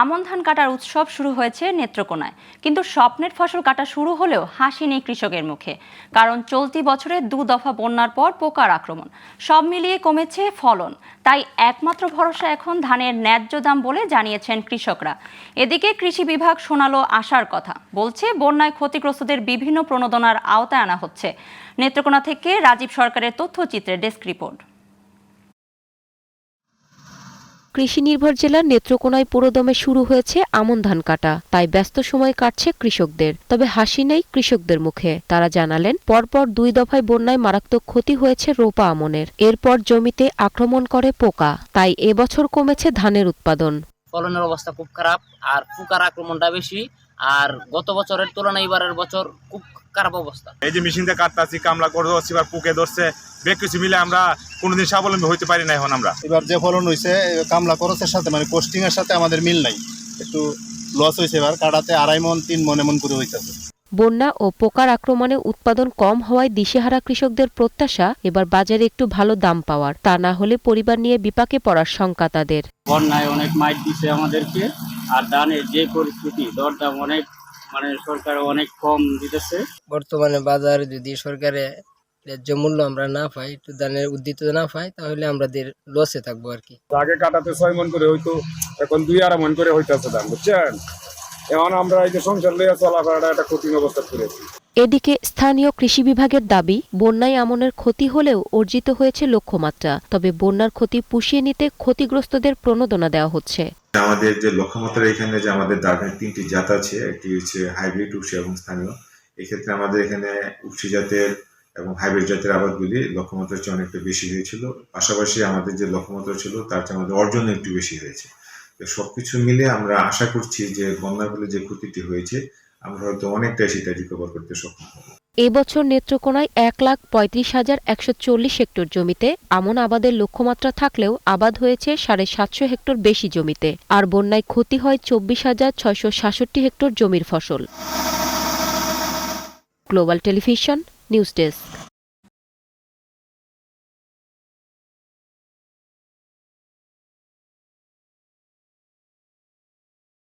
আমন ধান কাটার উৎসব শুরু হয়েছে নেত্রকোনায়, কিন্তু স্বপ্নের ফসল কাটা শুরু হলেও হাসি নেই কৃষকের মুখে। কারণ চলতি বছরে 2 দফা বন্যার পর পোকার আক্রমণ, সব মিলিয়ে কমেছে ফলন। তাই একমাত্র ভরসা এখন ধানের ন্যায্য দাম বলে জানিয়েছেন কৃষকরা। এদিকে কৃষি বিভাগ শোনালো আশার কথা, বলছে বন্যায় ক্ষতিগ্রস্তদের বিভিন্ন প্রণোদনার আওতায় আনা হচ্ছে। নেত্রকোনা থেকে রাজীব সরকারের তথ্যচিত্রে ডেস্ক রিপোর্ট। কৃষি নির্ভর জেলার নেত্রকোনায় পুরোদমে শুরু হয়েছে আমন ধান কাটা, তাই ব্যস্ত সময় কাটছে কৃষকদের। তবে হাসি নেই কৃষকদের মুখে। তারা জানালেন, পরপর 2 দফায় বন্যায় মারাত্মক ক্ষতি হয়েছে রোপা আমনের। এরপর জমিতে আক্রমণ করে পোকা, তাই এবছর কমেছে ধানের উৎপাদন। ফলনের অবস্থা খুব খারাপ, আর পোকার আক্রমণটা বেশি। আর গত বছরের তুলনায় এবারের বছর খুব খারাপ অবস্থা। এই যে মেশিন দিয়ে কাটতাছি, কামলা করে ধরছি, এবার পোকে ধরছে, বেশ কিছু মিলে আমরা কোনোদিন স্বাবলম্বী হইতে পারি না। এখন আমরা এবার যে ফলন হয়েছে কামলা খরচের সাথে মানে কোস্টিং এর সাথে আমাদের মিল নাই, একটু লস হয়েছে। এবার কাটাতে 2.5 মণ 3 মণ এমন করে হইতেছে। বন্যা ও পোকার আক্রমণে উৎপাদন কম হওয়ায় দিশেহারা কৃষকদের প্রত্যাশা এবার বাজারে একটু ভালো দাম পাওয়ার। তা না হলে পরিবার নিয়ে বিপাকে পড়ার শঙ্কা তাদের। বন্যায় অনেক মাইট দিছে আমাদেরকে, আর ধানের যে পরিস্থিতি, দরদাম অনেক সরকার অনেক কম দিতেছে। বর্তমানে বাজারে যদি সরকারে ন্যায্য মূল্য আমরা না পাই, একটু ধানের উদ্দিত না পাই, তাহলে আমাদের লসে থাকবো আর কি। আগে কাটাতে 6 মণ করে হইতো, এখন 2-2.5 মণ করে হইতেছে ধান, বুঝছেন? এখন আমরা এই যে সংসার লইয়া চলাফেরাটা একটা কঠিন অবস্থা করেছি। এদিকে স্থানীয় কৃষি বিভাগের দাবি, বন্যায় আমনের ক্ষতি হলেও অর্জিত হয়েছে লক্ষ্যমাত্রা। তবে বন্যার ক্ষতি পুষিয়ে নিতে ক্ষতিগ্রস্তদের প্রণোদনা দেওয়া হচ্ছে। আমাদের যে লক্ষ্যমাত্রা, এখানে যে আমাদের ধানের 3টি জাত আছে, একটি হচ্ছে হাইব্রিড, উফশি এবং স্থানীয়। এক্ষেত্রে আমাদের এখানে উফশি জাতের এবং হাইব্রিড জাতের আবাদগুলি লক্ষ্যমাত্রার চেয়ে অনেকটা বেশি হয়েছিল। পাশাপাশি আমাদের যে লক্ষ্যমাত্রা ছিল তার চেয়ে আমাদের অর্জন একটু বেশি হয়েছে। তো সবকিছু মিলে আমরা আশা করছি যে বন্যার ফলে যে ক্ষতিটি হয়েছে, আমরা হয়তো অনেকটাই সেটা রিকভার করতে সক্ষম হব। এবছর নেত্রকোনায় 1,35,140 হেক্টর জমিতে আমন আবাদের লক্ষ্যমাত্রা থাকলেও আবাদ হয়েছে 750 হেক্টর বেশি জমিতে। আর বন্যায় ক্ষতি হয় 24,666 হেক্টর জমির ফসল। Global television news desk.